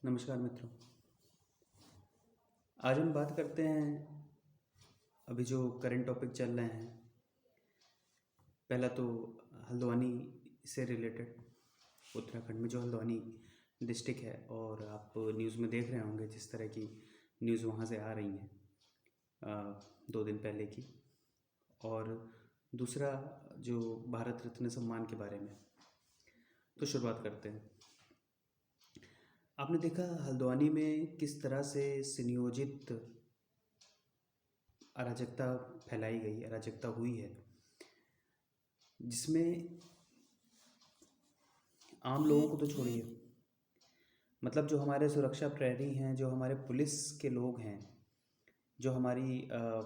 नमस्कार मित्रों। आज हम बात करते हैं अभी जो करंट टॉपिक चल रहे हैं। पहला तो हल्द्वानी से रिलेटेड, उत्तराखंड में जो हल्द्वानी डिस्ट्रिक्ट है, और आप न्यूज़ में देख रहे होंगे जिस तरह की न्यूज़ वहाँ से आ रही हैं 2 दिन पहले की। और दूसरा जो भारत रत्न सम्मान के बारे में, तो शुरुआत करते हैं। आपने देखा हल्द्वानी में किस तरह से सुनियोजित अराजकता फैलाई गई, अराजकता हुई है, जिसमें आम लोगों को तो छोड़िए, मतलब जो हमारे सुरक्षा प्रहरी हैं, जो हमारे पुलिस के लोग हैं, जो हमारी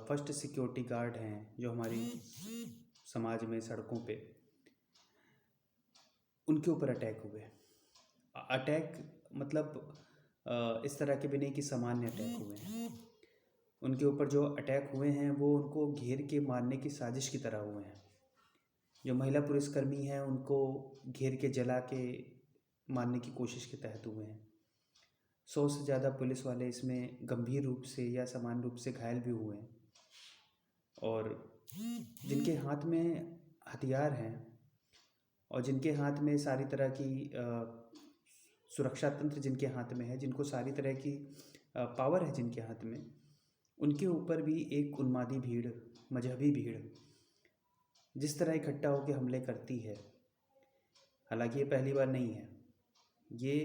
फर्स्ट सिक्योरिटी गार्ड हैं, जो हमारी समाज में सड़कों पे उनके ऊपर अटैक हुए। अटैक मतलब इस तरह के भी नहीं कि सामान्य अटैक हुए हैं। उनके ऊपर जो अटैक हुए हैं वो उनको घेर के मारने की साजिश की तरह हुए हैं। जो महिला पुलिसकर्मी हैं उनको घेर के जला के मारने की कोशिश के तहत हुए हैं। 100 से ज़्यादा पुलिस वाले इसमें गंभीर रूप से या सामान्य रूप से घायल भी हुए हैं। और जिनके हाथ में हथियार हैं और जिनके हाथ में सारी तरह की सुरक्षा तंत्र जिनके हाथ में है, जिनको सारी तरह की पावर है जिनके हाथ में, उनके ऊपर भी एक उन्मादी भीड़, मजहबी भीड़ जिस तरह इकट्ठा होकर हमले करती है। हालांकि ये पहली बार नहीं है, ये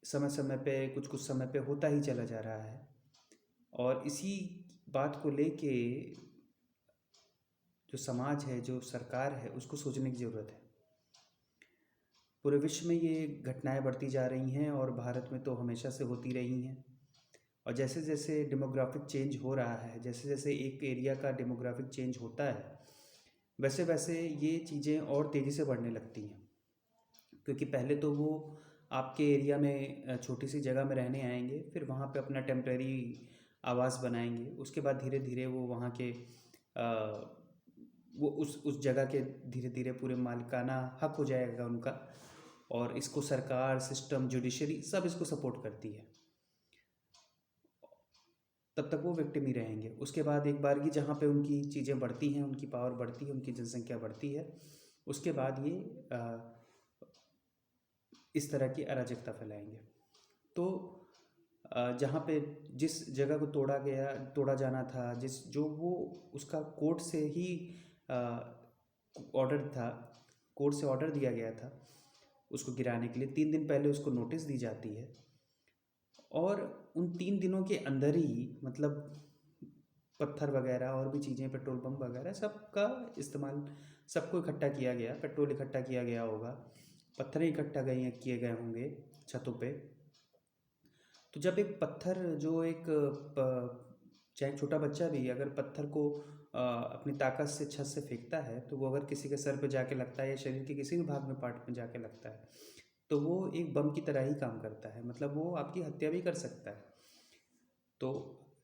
समय समय पे कुछ समय पे होता ही चला जा रहा है। और इसी बात को लेके जो समाज है, जो सरकार है, उसको सोचने की ज़रूरत है। पूरे विश्व में ये घटनाएं बढ़ती जा रही हैं और भारत में तो हमेशा से होती रही हैं। और जैसे जैसे डेमोग्राफिक चेंज हो रहा है, जैसे जैसे एक एरिया का डेमोग्राफिक चेंज होता है, वैसे वैसे ये चीज़ें और तेज़ी से बढ़ने लगती हैं। क्योंकि पहले तो वो आपके एरिया में छोटी सी जगह में रहने आएंगे, फिर वहाँ पे अपना टेम्परेरी आवास बनाएंगे। उसके बाद धीरे धीरे वो वहाँ के वो उस जगह के धीरे धीरे पूरे मालिकाना हक हो जाएगा उनका। और इसको सरकार, सिस्टम, जुडिशरी सब इसको सपोर्ट करती है। तब तक वो विक्टिम ही रहेंगे। उसके बाद एक बार की जहाँ पे उनकी चीज़ें बढ़ती हैं, उनकी पावर बढ़ती है, उनकी जनसंख्या बढ़ती है, उसके बाद ये इस तरह की अराजकता फैलाएंगे। तो जहाँ पे जिस जगह को तोड़ा जाना था, जो वो उसका कोर्ट से ही ऑर्डर था, कोर्ट से ऑर्डर दिया गया था उसको गिराने के लिए, 3 दिन पहले उसको नोटिस दी जाती है। और उन 3 दिनों के अंदर ही मतलब पत्थर वगैरह और भी चीज़ें, पेट्रोल पंप वगैरह सबका इस्तेमाल, सबको इकट्ठा किया गया, पेट्रोल इकट्ठा किया गया होगा, पत्थर इकट्ठा किए गए होंगे छतों पे। तो जब एक पत्थर जो एक चाहे छोटा बच्चा भी अगर पत्थर को अपनी ताकत से छत से फेंकता है, तो वो अगर किसी के सर पे जाके लगता है या शरीर के किसी भी भाग में, पार्ट में जाके लगता है, तो वो एक बम की तरह ही काम करता है। मतलब वो आपकी हत्या भी कर सकता है। तो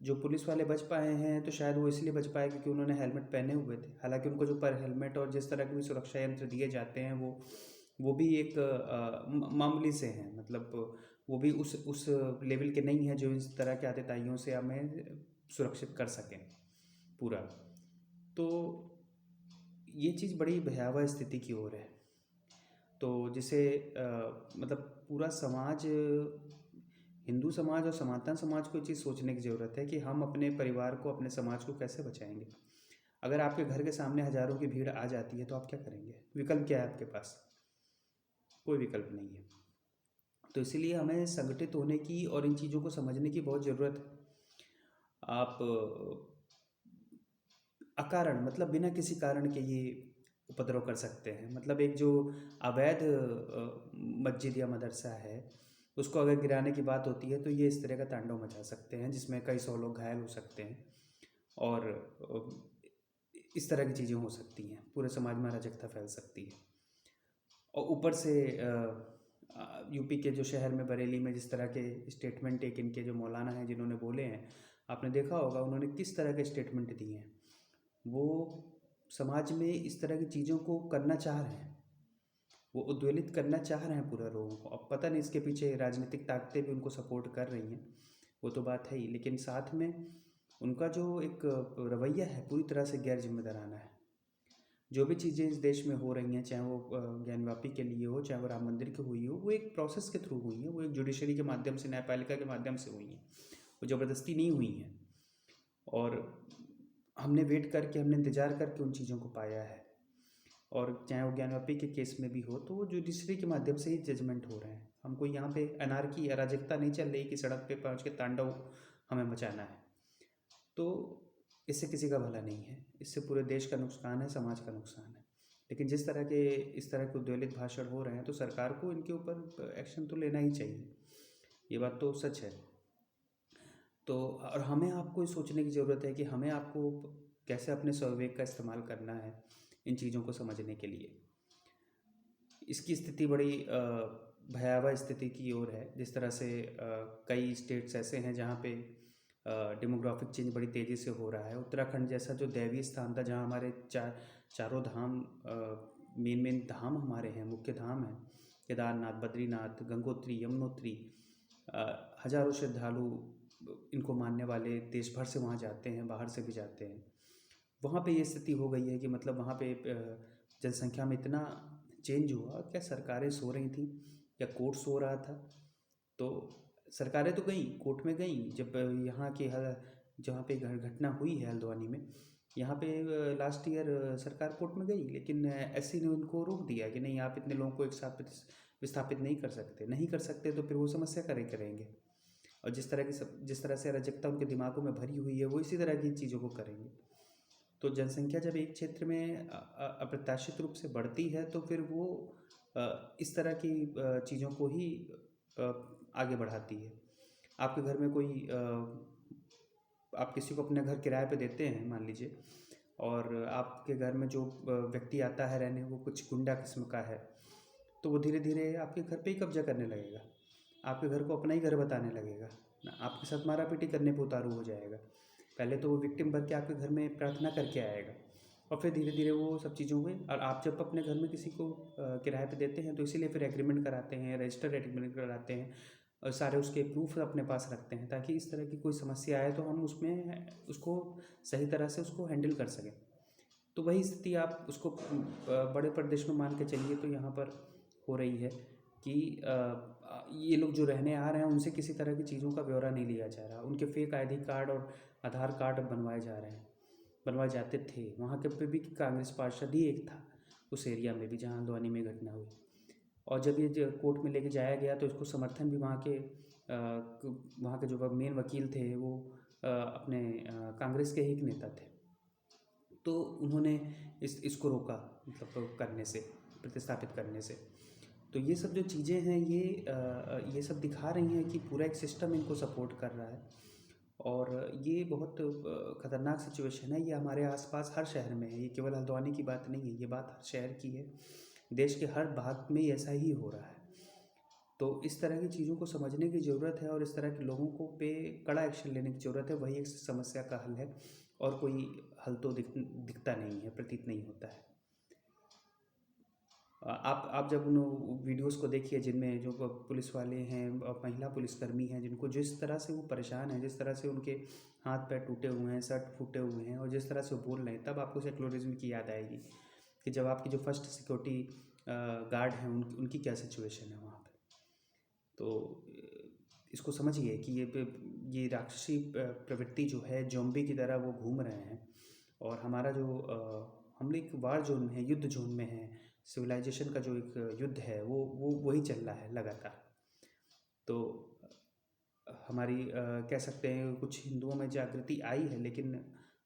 जो पुलिस वाले बच पाए हैं तो शायद वो इसलिए बच पाए क्योंकि उन्होंने हेलमेट पहने हुए थे। हालांकि उनको जो पर हेलमेट और जिस तरह के भी सुरक्षा यंत्र दिए जाते हैं वो भी एक मामूली से हैं। मतलब वो भी उस लेवल के नहीं हैं जो इस तरह के आतताइयों से हमें सुरक्षित कर सकें पूरा। तो ये चीज़ बड़ी भयावह स्थिति की ओर है। तो जिसे मतलब पूरा समाज, हिंदू समाज और सनातन समाज को ये चीज़ सोचने की ज़रूरत है कि हम अपने परिवार को, अपने समाज को कैसे बचाएंगे। अगर आपके घर के सामने हज़ारों की भीड़ आ जाती है तो आप क्या करेंगे? विकल्प क्या है आपके पास? कोई विकल्प नहीं है। तो इसीलिए हमें संगठित होने की और इन चीज़ों को समझने की बहुत ज़रूरत है। आप अकारण, मतलब बिना किसी कारण के ये उपद्रव कर सकते हैं। मतलब एक जो अवैध मस्जिद या मदरसा है, उसको अगर गिराने की बात होती है तो ये इस तरह का तांडव मचा सकते हैं जिसमें कई 100 लोग घायल हो सकते हैं। और इस तरह की चीज़ें हो सकती हैं, पूरे समाज में अराजकता फैल सकती है। और ऊपर से यूपी के जो शहर में, बरेली में, जिस तरह के स्टेटमेंट एक इनके जो मौलाना हैं जिन्होंने बोले हैं, आपने देखा होगा उन्होंने किस तरह के स्टेटमेंट दिए हैं। वो समाज में इस तरह की चीज़ों को करना चाह रहे हैं, वो उद्वेलित करना चाह रहे हैं पूरा लोगों को। अब पता नहीं इसके पीछे राजनीतिक ताकतें भी उनको सपोर्ट कर रही हैं, वो तो बात है ही, लेकिन साथ में उनका जो एक रवैया है पूरी तरह से गैर जिम्मेदाराना है। जो भी चीज़ें इस देश में हो रही हैं, चाहे वो ज्ञानवापी के लिए हो, चाहे वो राम मंदिर की हुई हो, वो एक प्रोसेस के थ्रू हुई है, वो एक जुडिशरी के माध्यम से, न्यायपालिका के माध्यम से हुई हैं, वो ज़बरदस्ती नहीं हुई हैं। और हमने वेट करके, हमने इंतज़ार करके उन चीज़ों को पाया है। और चाहे वो ज्ञानवापी के केस में भी हो, तो वो जुडिशरी के माध्यम से ही जजमेंट हो रहे हैं। हमको यहाँ पे अनारकी, अराजकता नहीं चल रही कि सड़क पे पहुँच के तांडव हमें मचाना है। तो इससे किसी का भला नहीं है, इससे पूरे देश का नुकसान है, समाज का नुकसान है। लेकिन जिस तरह के इस तरह के उद्वेलित भाषण हो रहे हैं, तो सरकार को इनके ऊपर एक्शन तो लेना ही चाहिए, ये बात तो सच है। तो और हमें आपको ये सोचने की ज़रूरत है कि हमें आपको कैसे अपने स्वविवेक का इस्तेमाल करना है इन चीज़ों को समझने के लिए। इसकी स्थिति बड़ी भयावह स्थिति की ओर है। जिस तरह से कई स्टेट्स ऐसे हैं जहाँ पे डेमोग्राफिक चेंज बड़ी तेज़ी से हो रहा है। उत्तराखंड जैसा जो दैवीय स्थान था, जहाँ हमारे चारों धाम, मेन धाम हमारे हैं, मुख्य धाम हैं, केदारनाथ, बद्रीनाथ, गंगोत्री, यमुनोत्री, हजारों श्रद्धालु इनको मानने वाले देश भर से वहाँ जाते हैं, बाहर से भी जाते हैं। वहाँ पे ये स्थिति हो गई है कि मतलब वहाँ पे जनसंख्या में इतना चेंज हुआ, क्या सरकारें सो रही थी या कोर्ट सो रहा था। तो सरकारें तो गई, कोर्ट में गई। जब यहाँ की जहाँ पे घटना हुई है हल्द्वानी में, यहाँ पे लास्ट ईयर सरकार कोर्ट में गई, लेकिन एससी ने उनको रोक दिया कि नहीं, आप इतने लोगों को एक साथ विस्थापित नहीं कर सकते तो फिर वो समस्या करेंगे। और जिस तरह से अराजकता उनके दिमागों में भरी हुई है, वो इसी तरह की चीज़ों को करेंगे। तो जनसंख्या जब एक क्षेत्र में अप्रत्याशित रूप से बढ़ती है, तो फिर वो इस तरह की चीज़ों को ही आगे बढ़ाती है। आपके घर में कोई आप किसी को अपने घर किराए पे देते हैं मान लीजिए, और आपके घर में जो व्यक्ति आता है रहने, वो कुछ गुंडा किस्म का है, तो वो धीरे धीरे आपके घर पे ही कब्जा करने लगेगा, आपके घर को अपना ही घर बताने लगेगा, आपके साथ मारा पीटी करने पे उतारू हो जाएगा। पहले तो वो विक्टिम बन के आपके घर में प्रार्थना करके आएगा, और फिर धीरे धीरे वो सब चीज़ों में। और आप जब अपने घर में किसी को किराए पे देते हैं, तो इसीलिए फिर एग्रीमेंट कराते हैं, रजिस्टर्ड एग्रीमेंट कराते हैं, और सारे उसके प्रूफ अपने पास रखते हैं, ताकि इस तरह की कोई समस्या आए तो हम उसमें उसको सही तरह से उसको हैंडल कर सकें। तो वही स्थिति आप उसको बड़े प्रदेश में मान के चलिए, तो यहाँ पर हो रही है कि ये लोग जो रहने आ रहे हैं, उनसे किसी तरह की चीज़ों का ब्यौरा नहीं लिया जा रहा। उनके फेक ID कार्ड और आधार कार्ड बनवाए जाते थे। वहाँ के पे भी कांग्रेस पार्षद ही एक था उस एरिया में भी, जहाँ हल्द्वानी में घटना हुई। और जब ये कोर्ट में लेके जाया गया, तो इसको समर्थन भी वहाँ के जो मेन वकील थे, वो अपने कांग्रेस के ही एक नेता थे। तो उन्होंने इसको रोका, मतलब करने से, प्रतिस्थापित करने से। तो ये सब जो चीज़ें हैं, ये सब दिखा रही हैं कि पूरा एक सिस्टम इनको सपोर्ट कर रहा है। और ये बहुत ख़तरनाक सिचुएशन है। ये हमारे आसपास हर शहर में है, ये केवल हल्द्वानी की बात नहीं है, ये बात हर शहर की है। देश के हर भाग में ऐसा ही हो रहा है। तो इस तरह की चीज़ों को समझने की ज़रूरत है, और इस तरह के लोगों को पे कड़ा एक्शन लेने की ज़रूरत है। वही एक समस्या का हल है, और कोई हल तो दिखता नहीं है, प्रतीत नहीं होता है। आप जब उन वीडियोस को देखिए जिनमें जो पुलिस वाले हैं और महिला पुलिसकर्मी हैं, जिनको जिस तरह से वो परेशान हैं, जिस तरह से उनके हाथ पैर टूटे हुए हैं, शर्ट फूटे हुए हैं, और जिस तरह से वो बोल रहे हैं, तब आपको सेक्युलरिज्म की याद आएगी कि जब आपकी जो फर्स्ट सिक्योरिटी गार्ड हैं, उनकी क्या सिचुएशन है वहाँ पर। तो इसको समझिए कि ये राक्षसी प्रवृत्ति जो है, ज़ॉम्बी की तरह वो घूम रहे हैं। और हमारा जो हम एक वार जोन में है, युद्ध जोन में है, सिविलाइजेशन का जो एक युद्ध है, वो वही चल रहा है लगातार। तो हमारी कह सकते हैं कुछ हिंदुओं में जागृति आई है, लेकिन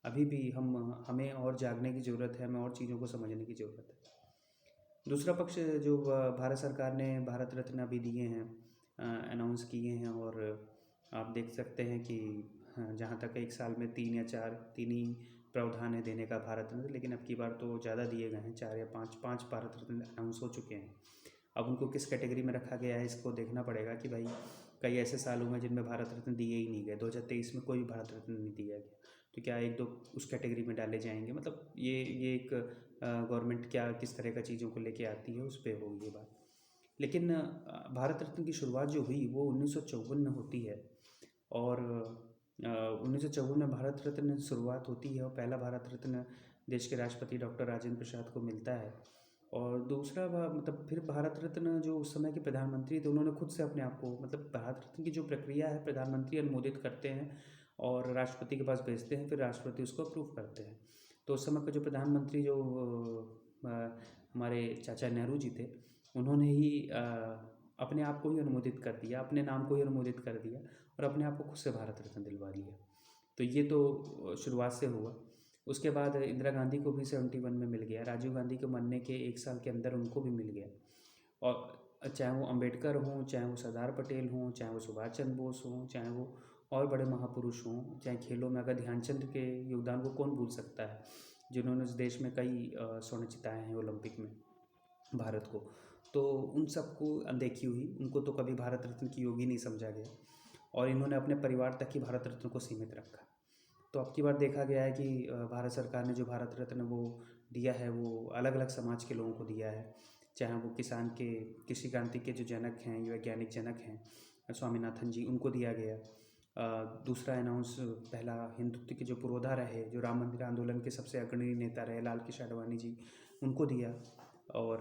अभी भी हमें और जागने की ज़रूरत है, हमें और चीज़ों को समझने की ज़रूरत है। दूसरा पक्ष जो भारत सरकार ने भारत रत्न अभी दिए हैं, अनाउंस किए हैं, और आप देख सकते हैं कि जहाँ तक एक साल में 3 या 4 तीन ही प्रावधान है देने का भारत रत्न, लेकिन अब की बार तो ज़्यादा दिए गए हैं, 4 या 5 भारत रत्न अनाउंस हो चुके हैं। अब उनको किस कैटेगरी में रखा गया है, इसको देखना पड़ेगा कि भाई कई ऐसे साल हुए हैं जिनमें भारत रत्न दिए ही नहीं गए। 2023 में कोई भी भारत रत्न नहीं दिया गया। तो क्या एक दो उस कैटेगरी में डाले जाएंगे, मतलब ये एक गवर्नमेंट क्या किस तरह का चीज़ों को लेके आती है उस पर होगी ये बात। लेकिन भारत रत्न की शुरुआत जो हुई वो 1954 में होती है, और 1954 में भारत रत्न शुरुआत होती है, और पहला भारत रत्न देश के राष्ट्रपति डॉक्टर राजेंद्र प्रसाद को मिलता है। और दूसरा मतलब फिर भारत रत्न जो उस समय के प्रधानमंत्री थे उन्होंने खुद से अपने आप को, मतलब भारत रत्न की जो प्रक्रिया है प्रधानमंत्री अनुमोदित करते हैं और राष्ट्रपति के पास भेजते हैं, फिर राष्ट्रपति उसको अप्रूव करते हैं। तो उस समय का जो प्रधानमंत्री जो हमारे चाचा नेहरू जी थे, उन्होंने ही अपने आप को ही अनुमोदित कर दिया, अपने नाम को ही अनुमोदित कर दिया और अपने आप को खुद से भारत रत्न दिलवा लिया। तो ये तो शुरुआत से हुआ। उसके बाद इंदिरा गांधी को भी 71 में मिल गया, राजीव गांधी के मरने के 1 साल के अंदर उनको भी मिल गया। और चाहे वो अंबेडकर हों, चाहे वो सरदार पटेल हों, चाहे वो सुभाष चंद्र बोस हों, चाहे वो और बड़े महापुरुष हों, चाहे खेलों में अगर ध्यानचंद के योगदान को कौन भूल सकता है, जिन्होंने इस देश में कई स्वर्ण जिताए हैं ओलंपिक में भारत को। तो उन सबको अनदेखी हुई, उनको तो कभी भारत रत्न की योगी नहीं समझा गया, और इन्होंने अपने परिवार तक ही भारत रत्न को सीमित रखा। तो अब की बार देखा गया है कि भारत सरकार ने जो भारत रत्न वो दिया है वो अलग अलग समाज के लोगों को दिया है, चाहे वो किसान के कृषि क्रांति के जो जनक हैं, वैज्ञानिक जनक हैं स्वामीनाथन जी, उनको दिया गया। दूसरा अनाउंस पहला हिंदुत्व के जो पुरोधा रहे, जो राम मंदिर आंदोलन के सबसे अग्रणी नेता रहे, लाल कृष्ण आडवाणी जी, उनको दिया। और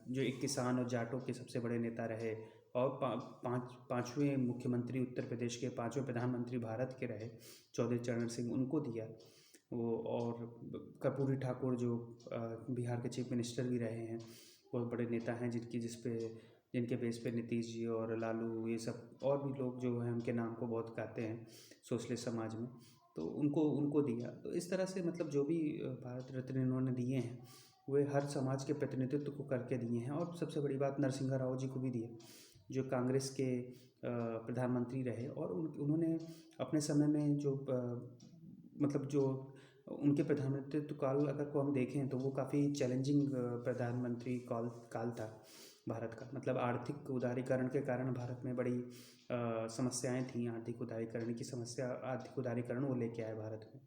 जो एक किसान और जाटों के सबसे बड़े नेता रहे और पाँचवें मुख्यमंत्री उत्तर प्रदेश के, पाँचवें प्रधानमंत्री भारत के रहे चौधरी चरण सिंह, उनको दिया वो। और कर्पूरी ठाकुर जो बिहार के चीफ मिनिस्टर भी रहे हैं, बहुत बड़े नेता हैं जिनके बेस पे नीतीश जी और लालू ये सब और भी लोग जो हैं उनके नाम को बहुत गाते हैं सोशलिस्ट समाज में, तो उनको दिया। तो इस तरह से मतलब जो भी भारत रत्न इन्होंने दिए हैं वे हर समाज के प्रतिनिधित्व को करके दिए हैं। और सबसे बड़ी बात नरसिंहा राव जी को भी दिए, जो कांग्रेस के प्रधानमंत्री रहे, और उन्होंने अपने समय में जो मतलब जो उनके प्रधानमंत्रित्व काल अगर को हम देखें तो वो काफ़ी चैलेंजिंग प्रधानमंत्री काल था भारत का। मतलब आर्थिक उदारीकरण के कारण भारत में बड़ी समस्याएं थीं, आर्थिक उदारीकरण वो लेके आए भारत में।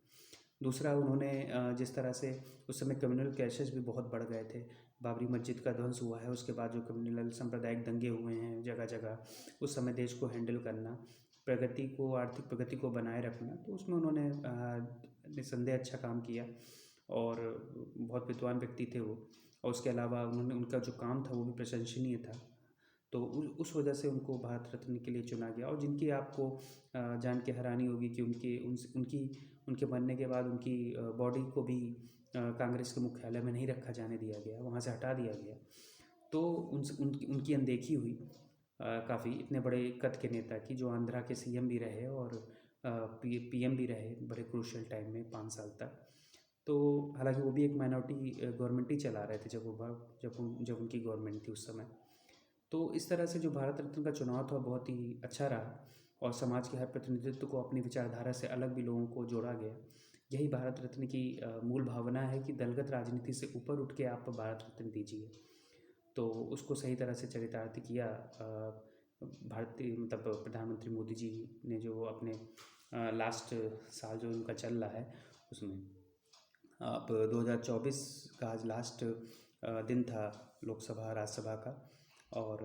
दूसरा, उन्होंने जिस तरह से उस समय कम्युनल क्लैशेस भी बहुत बढ़ गए थे, बाबरी मस्जिद का ध्वंस हुआ है, उसके बाद जो कम्युनल सांप्रदायिक दंगे हुए हैं जगह जगह, उस समय देश को हैंडल करना, प्रगति को, आर्थिक प्रगति को बनाए रखना, तो उसमें उन्होंने निसंदेह अच्छा काम किया और बहुत विद्वान व्यक्ति थे वो। और उसके अलावा उनका जो काम था वो भी प्रशंसनीय था। तो उस वजह से उनको भारत रत्न के लिए चुना गया। और जिनकी आपको जान के हैरानी होगी कि उनके मरने के बाद उनकी बॉडी को भी कांग्रेस के मुख्यालय में नहीं रखा जाने दिया गया, वहाँ से हटा दिया गया। तो उनकी अनदेखी हुई काफ़ी, इतने बड़े कद के नेता की, जो आंध्रा के सीएम भी रहे और पीएम भी रहे बड़े क्रूशियल टाइम में 5 साल तक। तो हालांकि वो भी एक माइनॉरिटी गवर्नमेंट ही चला रहे थे जब उनकी गवर्नमेंट थी उस समय। तो इस तरह से जो भारत रत्न का चुनाव था बहुत ही अच्छा रहा, और समाज के हर प्रतिनिधित्व को अपनी विचारधारा से अलग भी लोगों को जोड़ा गया। यही भारत रत्न की मूल भावना है कि दलगत राजनीति से ऊपर उठ के आप भारत रत्न दीजिए। तो उसको सही तरह से चरितार्थ किया भारतीय मतलब प्रधानमंत्री मोदी जी ने, जो अपने लास्ट साल जो उनका चल रहा है उसमें। अब 2024 का आज लास्ट दिन था लोकसभा राज्यसभा का, और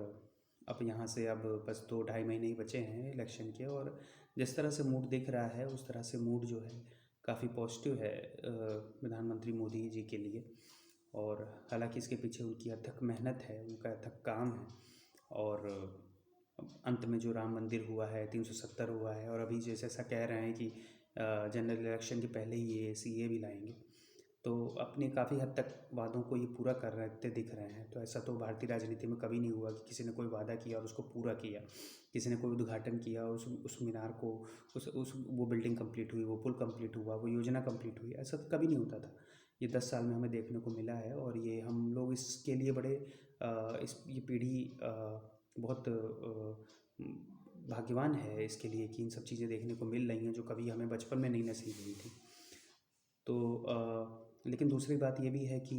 अब यहाँ से अब बस 2-2.5 महीने ही बचे हैं इलेक्शन के। और जिस तरह से मूड दिख रहा है उस तरह से मूड जो है काफ़ी पॉजिटिव है प्रधानमंत्री मोदी जी के लिए। और हालांकि इसके पीछे उनकी अथक मेहनत है, उनका अथक काम है। और अंत में जो राम मंदिर हुआ है, 370 हुआ है, और अभी जैसे ऐसा कह रहे हैं कि जनरल इलेक्शन के पहले ही ये सीए भी लाएंगे, तो अपने काफ़ी हद तक वादों को ये पूरा कर रहे दिख रहे हैं। तो ऐसा तो भारतीय राजनीति में कभी नहीं हुआ कि किसी ने कोई वादा किया और उसको पूरा किया, किसी ने कोई उद्घाटन किया और उस मीनार को वो बिल्डिंग कंप्लीट हुई, वो पुल कंप्लीट हुआ, वो योजना कंप्लीट हुई। ऐसा तो कभी नहीं होता था। ये 10 साल में हमें देखने को मिला है, और ये हम लोग इसके लिए बड़े ये पीढ़ी बहुत भाग्यवान है इसके लिए कि इन सब चीज़ें देखने को मिल रही हैं जो कभी हमें बचपन में नहीं नसीब हुई थी। तो लेकिन दूसरी बात ये भी है कि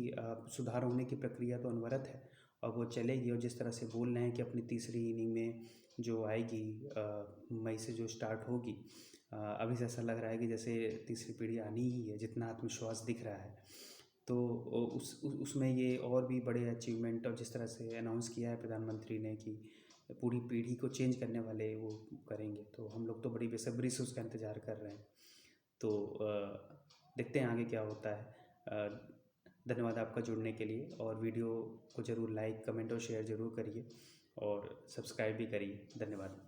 सुधार होने की प्रक्रिया तो अनवरत है और वो चलेगी। और जिस तरह से बोल रहे हैं कि अपनी तीसरी इनिंग में जो आएगी मई से जो स्टार्ट होगी, अभी से ऐसा लग रहा है कि जैसे तीसरी पीढ़ी आनी ही है, जितना आत्मविश्वास दिख रहा है। तो उसमें ये और भी बड़े अचीवमेंट, और जिस तरह से अनाउंस किया है प्रधानमंत्री ने कि पूरी पीढ़ी को चेंज करने वाले वो करेंगे, तो हम लोग तो बड़ी बेसब्री से उसका इंतज़ार कर रहे हैं। तो देखते हैं आगे क्या होता है। धन्यवाद आपका जुड़ने के लिए, और वीडियो को ज़रूर लाइक, कमेंट और शेयर ज़रूर करिए, और सब्सक्राइब भी करिए। धन्यवाद।